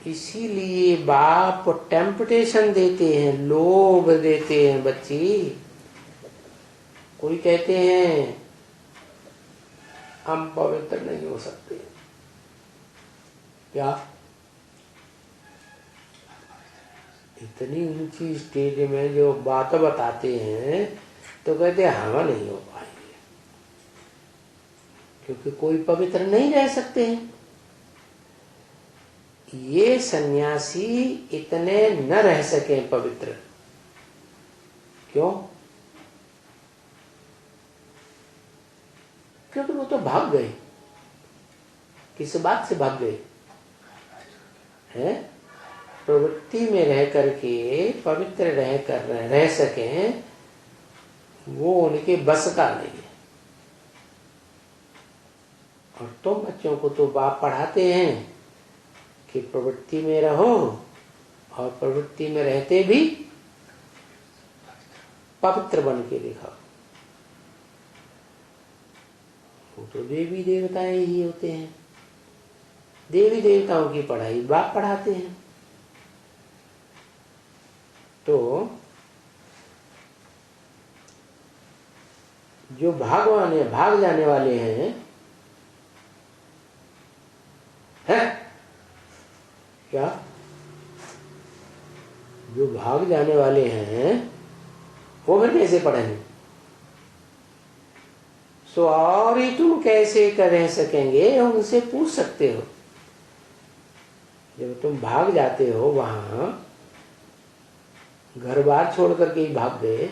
A: इसीलिए बाप टेम्पटेशन देते हैं, लोभ देते हैं। बच्ची, कोई कहते हैं हम पवित्र नहीं हो सकते, क्या इतनी ऊंची स्टेज में जो बात बताते हैं तो कहते हैं हम नहीं हो पाएंगे, क्योंकि कोई पवित्र नहीं रह सकते हैं। ये सन्यासी इतने न रह सके पवित्र, क्यों? क्योंकि वो तो भाग गए। किस बात से भाग गए हैं? प्रवृत्ति में रह करके पवित्र रह सकें, वो उनके बस का नहीं है। और तुम बच्चों को तो बाप पढ़ाते हैं कि प्रवृत्ति में रहो, और प्रवृत्ति में रहते भी पवित्र बन के दिखाओ। वो तो देवी देवताएं ही होते हैं, देवी देवताओं की पढ़ाई बाप पढ़ाते हैं। तो जो भाग जाने वाले हैं, क्या जो भाग जाने वाले हैं वो फिर कैसे पढ़ेंगे? सो और ही तुम कैसे रह सकेंगे, उनसे पूछ सकते हो। जब तुम भाग जाते हो, वहां घर बार छोड़ करके ही भाग गए,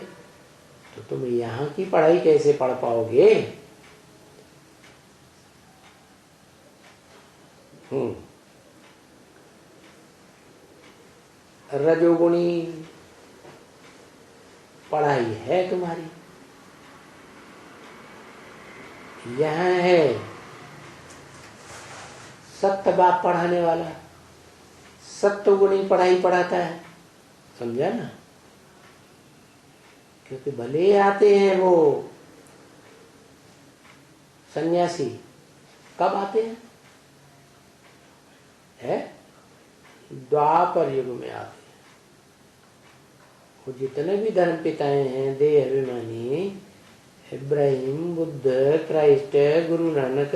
A: तो तुम यहाँ की पढ़ाई कैसे पढ़ पाओगे? रजोगुणी पढ़ाई है तुम्हारी, यहाँ है सत्य बाप पढ़ाने वाला, सत्वगुणी पढ़ाई पढ़ाता है, समझा ना? क्योंकि भले आते हैं वो सन्यासी, कब आते हैं? द्वापर युग में आते हैं। वो जितने भी धर्म पिताएं हैं, देह अभिमानी, इब्राहिम, बुद्ध, क्राइस्ट, गुरु नानक,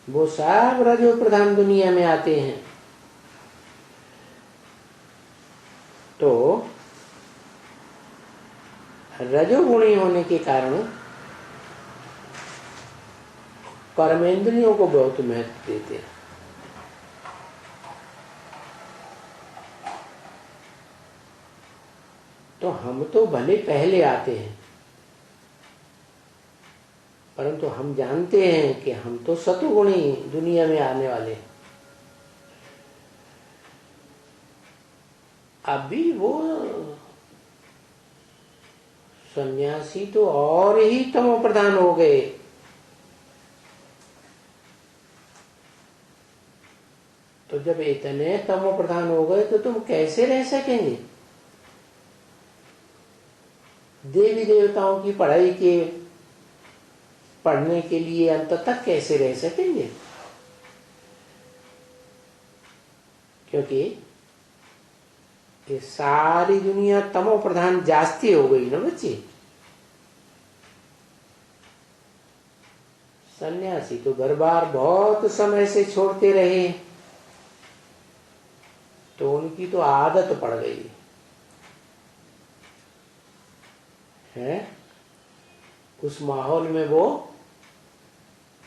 A: वो सब रजो प्रधान दुनिया में आते हैं। तो रजोगुणी होने के कारण कर्मेंद्रियों को बहुत महत्व देते हैं। तो हम तो भले पहले आते हैं, परंतु हम जानते हैं कि हम तो सतुगुणी दुनिया में आने वाले हैं। अभी वो सन्यासी तो और ही तमो प्रधान हो गए। तो जब इतने तमो प्रधान हो गए तो तुम कैसे रह सकेंगे? देवी देवताओं की पढ़ने के लिए अंत तक कैसे रह सकेंगे? क्योंकि ये सारी दुनिया तमो प्रधान जास्ती हो गई ना बच्ची। सन्यासी तो घर बार बहुत समय से छोड़ते रहे, तो उनकी तो आदत पड़ गई है। उस माहौल में वो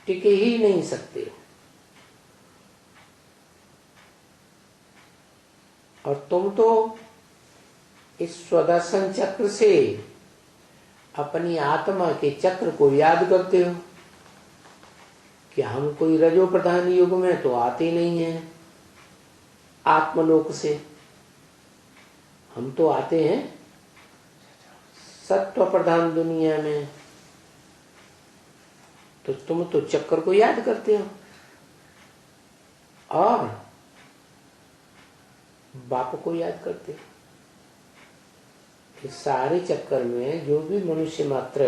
A: टिके ही नहीं सकते। और तुम तो इस स्वदर्शन चक्र से अपनी आत्मा के चक्र को याद करते हो कि हम कोई रजो प्रधान युग में तो आते नहीं हैं। आत्मलोक से हम तो आते हैं सत्व प्रधान दुनिया में। तो तुम तो चक्कर को याद करते हो, और बाप को याद करते हो। इस सारे चक्कर में जो भी मनुष्य मात्र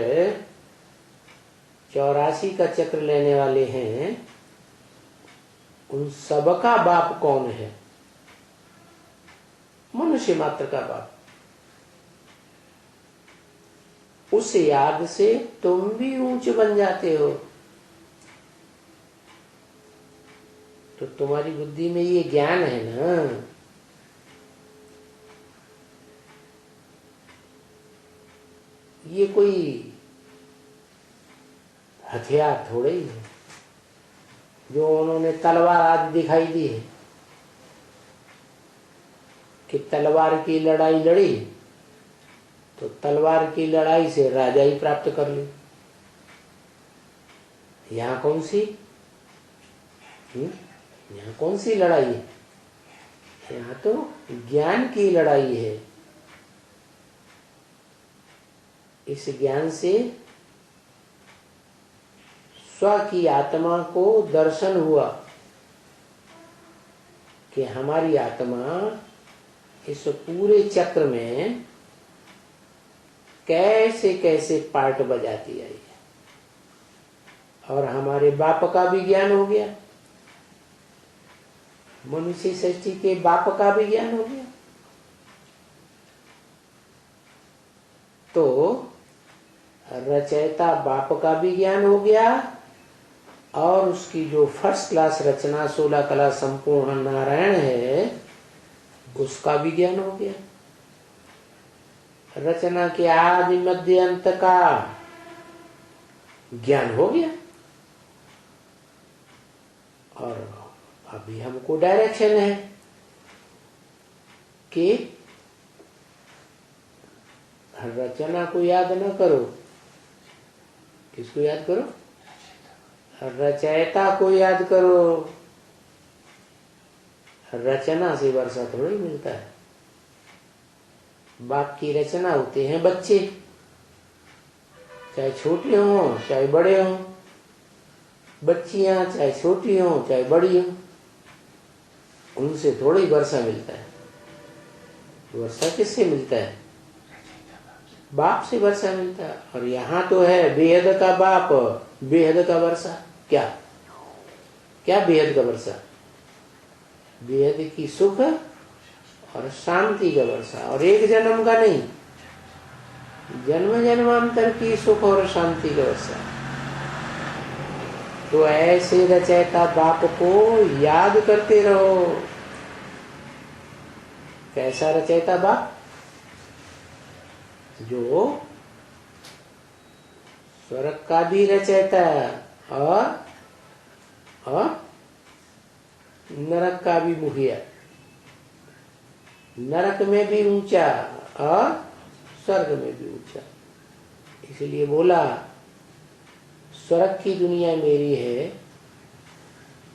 A: 84 का चक्र लेने वाले हैं, उन सबका बाप कौन है? मनुष्य मात्र का बाप। उस याद से तुम भी ऊंच बन जाते हो। तो तुम्हारी बुद्धि में ये ज्ञान है ना, ये कोई हथियार थोड़े ही है जो उन्होंने तलवार आज दिखाई दी है कि तलवार की लड़ाई लड़ी तो तलवार की लड़ाई से राजा ही प्राप्त कर ली। यहाँ कौन सी यहाँ कौन सी लड़ाई है? यहाँ तो ज्ञान की लड़ाई है। इस ज्ञान से स्व की आत्मा को दर्शन हुआ कि हमारी आत्मा इस पूरे चक्र में कैसे कैसे पार्ट बजाती आई है। और हमारे बाप का भी ज्ञान हो गया, मनुष्य सृष्टि के बाप का भी ज्ञान हो गया। तो रचयिता बाप का भी ज्ञान हो गया और उसकी जो फर्स्ट क्लास रचना 16 कला संपूर्ण नारायण है, उसका भी ज्ञान हो गया। रचना के आदि मध्य अंत का ज्ञान हो गया। और अभी हमको डायरेक्शन है कि रचना को याद न करो। किसको याद करो? रचयिता को याद करो। रचना से वर्षा थोड़ी मिलता है। बाप की रचना होते हैं बच्चे, चाहे छोटे हों चाहे बड़े हों, बच्चियां चाहे छोटी हों चाहे बड़ी हों, उनसे थोड़ी वर्षा मिलता है। वर्षा किससे मिलता है? बाप से वर्षा मिलता है। और यहाँ तो है बेहद का बाप, बेहद का वर्षा। क्या क्या बेहद का वर्षा? बेहद की सुख और शांति का वर्षा। और एक जन्म का नहीं, जन्म जन्मांतर की सुख और शांति का वर्षा। तो ऐसे रचयिता बाप को याद करते रहो। कैसा रचयिता बाप? जो स्वर्ग का भी रचयिता और नरक का भी मुखिया। नरक में भी ऊंचा और स्वर्ग में भी ऊंचा। इसलिए बोला स्वर्ग की दुनिया मेरी है,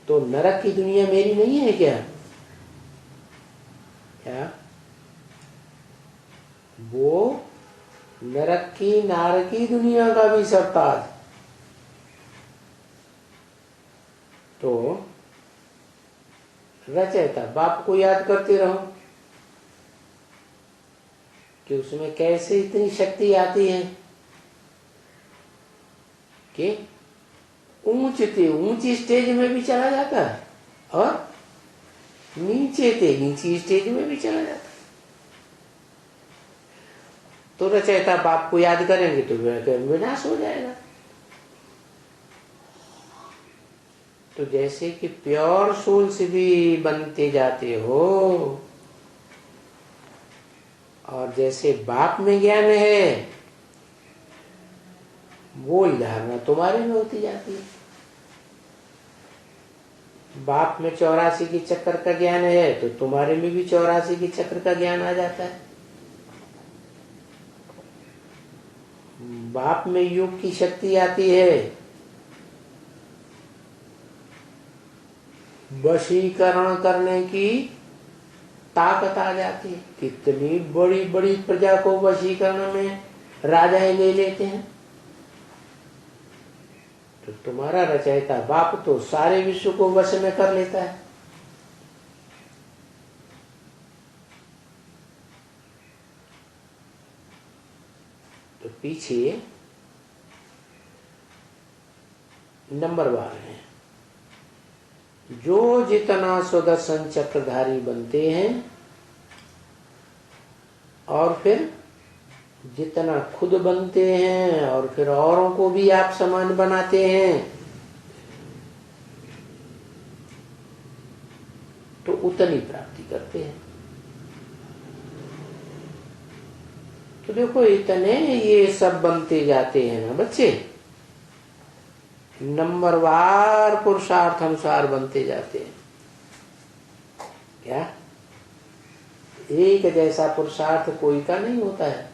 A: तो नरक की दुनिया मेरी नहीं है क्या? क्या वो नरक की नारकी दुनिया का भी सरताज। तो रचयिता बाप को याद करते रहो कि उसमें कैसे इतनी शक्ति आती है कि ऊंचे ऊंची स्टेज में भी चला जाता है और नीचे थे नीची स्टेज में भी चला जाता है। तो रचयिता बाप को याद करेंगे तो विनाश हो जाएगा। तो जैसे कि प्योर सोल से भी बनते जाते हो, और जैसे बाप में ज्ञान है वो धारणा तुम्हारे में होती जाती है। बाप में 84 की चक्र का ज्ञान है तो तुम्हारे में भी 84 की चक्र का ज्ञान आ जाता है। बाप में योग की शक्ति आती है, वशीकरण करने की ताकत आ जाती है। कितनी बड़ी बड़ी प्रजा को वशीकरण में राजा ही ले लेते हैं। तो तुम्हारा रचयिता बाप तो सारे विश्व को वश में कर लेता है। तो पीछे नंबर 12 है, जो जितना सुदर्शन चक्रधारी बनते हैं और फिर जितना खुद बनते हैं और फिर औरों को भी आप समान बनाते हैं, तो उतनी प्राप्ति करते हैं। तो देखो इतने ये सब बनते जाते हैं ना बच्चे, नंबरवार पुरुषार्थ अनुसार बनते जाते हैं। क्या एक जैसा पुरुषार्थ कोई का नहीं होता है।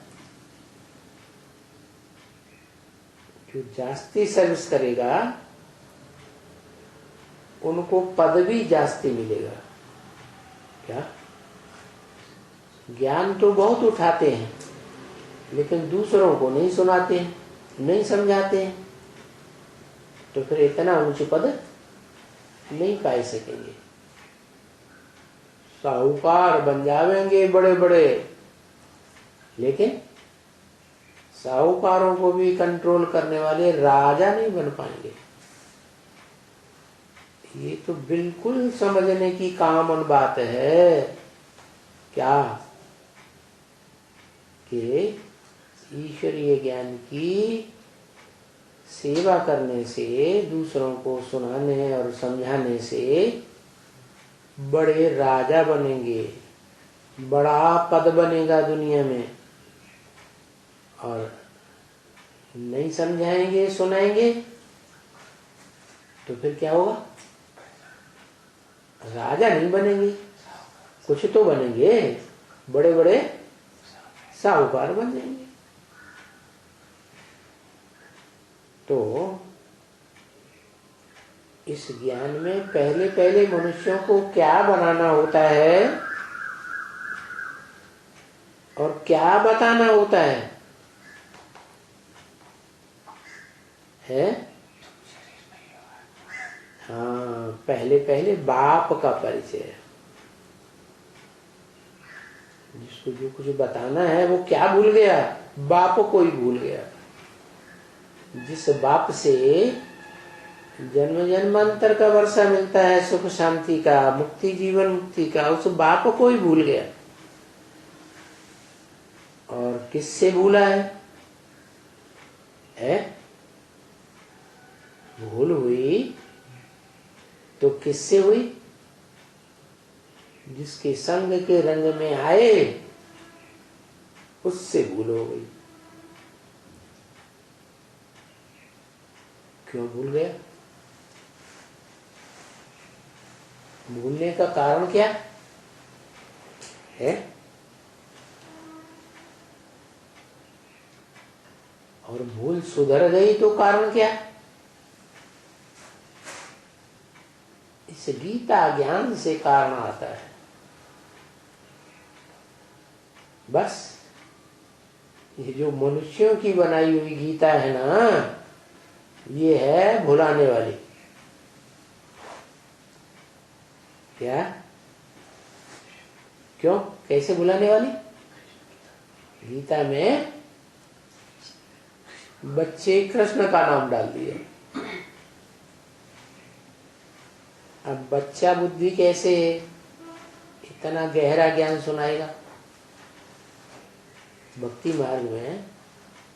A: जो जास्ती सर्विस करेगा उनको पद भी जास्ती मिलेगा। क्या ज्ञान तो बहुत उठाते हैं लेकिन दूसरों को नहीं सुनाते हैं, नहीं समझाते हैं, तो फिर इतना ऊंचे पद नहीं पा सकेंगे। साहूकार बन जाएंगे बड़े बड़े, लेकिन साहूकारों को भी कंट्रोल करने वाले राजा नहीं बन पाएंगे। ये तो बिल्कुल समझने की कॉमन बात है। क्या कि ईश्वरीय ज्ञान की सेवा करने से, दूसरों को सुनाने और समझाने से बड़े राजा बनेंगे, बड़ा पद बनेगा दुनिया में। और नहीं समझाएंगे सुनाएंगे तो फिर क्या होगा? राजा नहीं बनेंगे, कुछ तो बनेंगे, बड़े बड़े साहूकार बन जाएंगे। तो इस ज्ञान में पहले पहले मनुष्यों को क्या बनाना होता है और क्या बताना होता है? हाँ, पहले पहले बाप का परिचय है। जिसको जो कुछ बताना है वो क्या भूल गया? बाप को ही भूल गया। जिस बाप से जन्म जन्मांतर का वर्षा मिलता है, सुख शांति का, मुक्ति जीवन मुक्ति का, उस बाप को ही भूल गया। और किससे भूला है? भूल हुई तो किससे हुई? जिसके संग के रंग में आए उससे भूल हो गई। क्यों भूल गया? भूलने का कारण क्या है? और भूल सुधर गई तो कारण क्या? इस गीता ज्ञान से कारण आता है। बस ये जो मनुष्यों की बनाई हुई गीता है ना, ये है भुलाने वाली। क्या? क्यों? कैसे भुलाने वाली? गीता में बच्चे कृष्ण का नाम डाल दिए। अब बच्चा बुद्धि कैसे इतना गहरा ज्ञान सुनाएगा? भक्ति मार्ग में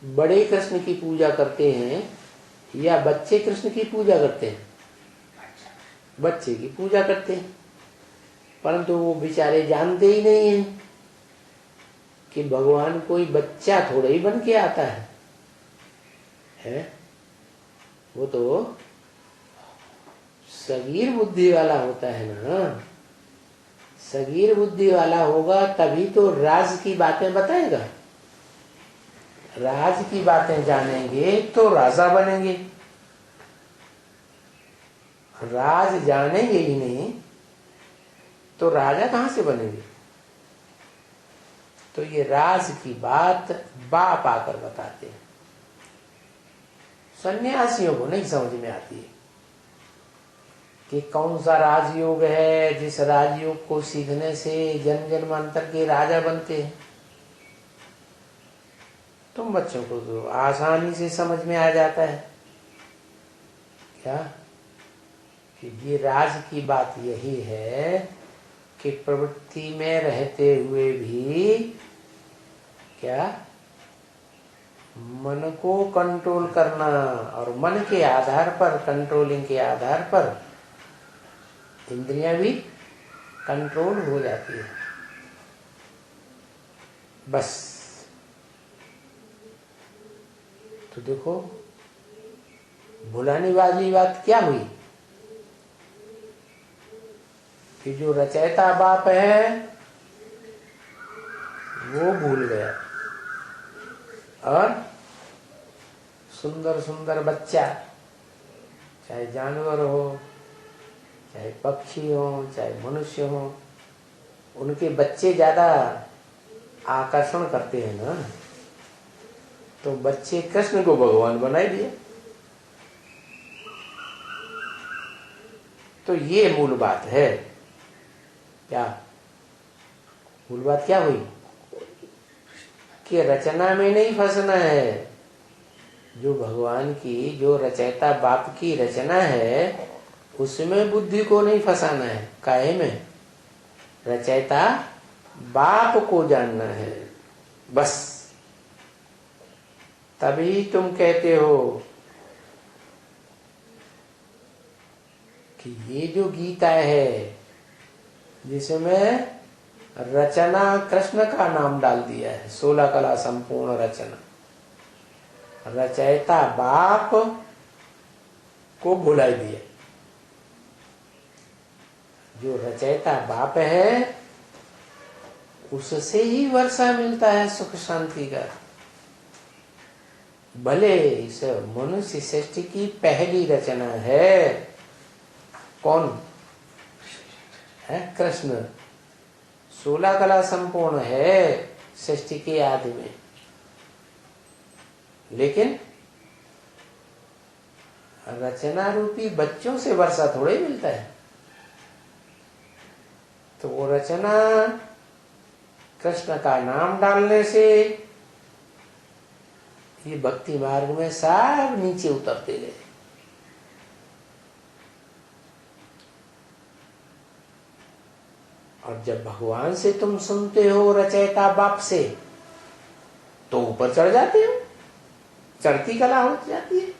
A: बड़े कृष्ण की पूजा करते हैं या बच्चे कृष्ण की पूजा करते हैं? बच्चे की पूजा करते हैं, परंतु वो बेचारे जानते ही नहीं हैं कि भगवान कोई बच्चा थोड़ा ही बन के आता है? वो तो सगीर बुद्धि वाला होता है ना। सगीर बुद्धि वाला होगा तभी तो राज की बातें बताएगा। राज की बातें जानेंगे तो राजा बनेंगे। राज जानेंगे ही नहीं तो राजा कहां से बनेंगे? तो ये राज की बात बाप आकर बताते हैं। सन्यासियों को नहीं समझ में आती है कि कौन सा राजयोग है जिस राजयोग को सीखने से जन्म जन्मांतर के राजा बनते हैं। तुम बच्चों को तो आसानी से समझ में आ जाता है क्या कि ये राज की बात यही है कि प्रवृत्ति में रहते हुए भी क्या मन को कंट्रोल करना, और मन के आधार पर, कंट्रोलिंग के आधार पर इंद्रियां भी कंट्रोल हो जाती है। बस तो देखो भुलाने वाली बात क्या हुई कि जो रचयिता बाप है वो भूल गया, और सुंदर सुंदर बच्चा, चाहे जानवर हो, चाहे पक्षी हो, चाहे मनुष्य हो, उनके बच्चे ज्यादा आकर्षण करते हैं ना, तो बच्चे कृष्ण को भगवान बना दिए। तो ये मूल बात है। क्या मूल बात क्या हुई कि रचना में नहीं फंसना है। जो भगवान की, जो रचयिता बाप की रचना है उसमें बुद्धि को नहीं फंसाना है। काहे में? रचयिता बाप को जानना है बस। तभी तुम कहते हो कि ये जो गीता है जिसमें रचना कृष्ण का नाम डाल दिया है, 16 कला संपूर्ण रचना, रचयिता बाप को भुला दिया। जो रचयिता बाप है उससे ही वर्षा मिलता है सुख शांति का। भले इस मनुष्य सृष्टि की पहली रचना है कौन है? कृष्ण। 16 कला संपूर्ण है सृष्टि के आदि में, लेकिन रचना रूपी बच्चों से वर्षा थोड़े मिलता है। तो वो रचना कृष्ण का नाम डालने से ये भक्ति मार्ग में सब नीचे उतरते गए। और जब भगवान से तुम सुनते हो रचयिता बाप से तो ऊपर चढ़ जाते हो, चढ़ती कला हो जाती है।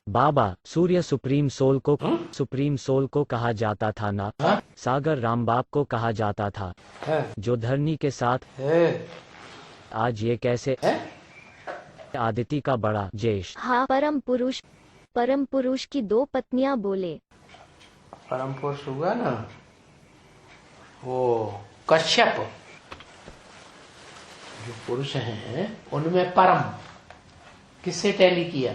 B: बाबा, सूर्य सुप्रीम सोल को कहा जाता था ना? सागर राम बाप को कहा जाता था जो धरनी के साथ
A: है।
B: आज ये कैसे
A: है?
B: आदिति का बड़ा जेश।
C: हाँ, परम पुरुष की 2 पत्नियां बोले।
A: परम पुरुष हुआ ना वो कश्यप, जो पुरुष हैं उनमें परम किससे टैली किया?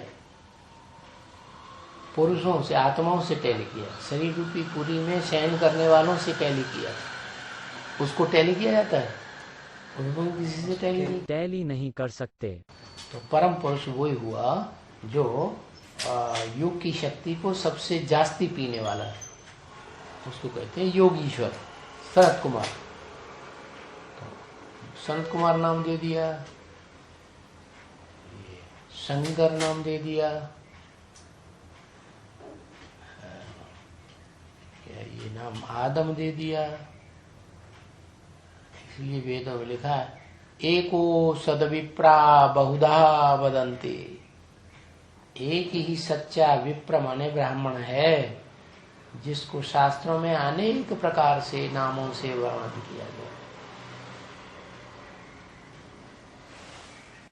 A: पुरुषों से, आत्माओं से टैली किया। शरीर रूपी पुरी में शयन करने वालों से टैली किया। उसको टैली किया जाता है, उनको किसी से
B: टैली नहीं कर सकते।
A: तो परम पुरुष वही हुआ जो योग की शक्ति को सबसे जास्ती पीने वाला है। उसको कहते हैं योगीश्वर। सनत कुमार, तो सनत कुमार नाम दे दिया, शंकर नाम दे दिया, ये नाम आदम दे दिया। इसलिए वेदों में लिखा है एको सदविप्रा बहुधा वदन्ति। एक ही सच्चा विप्र माने ब्राह्मण है जिसको शास्त्रों में अनेक प्रकार से नामों से वर्णन किया गया।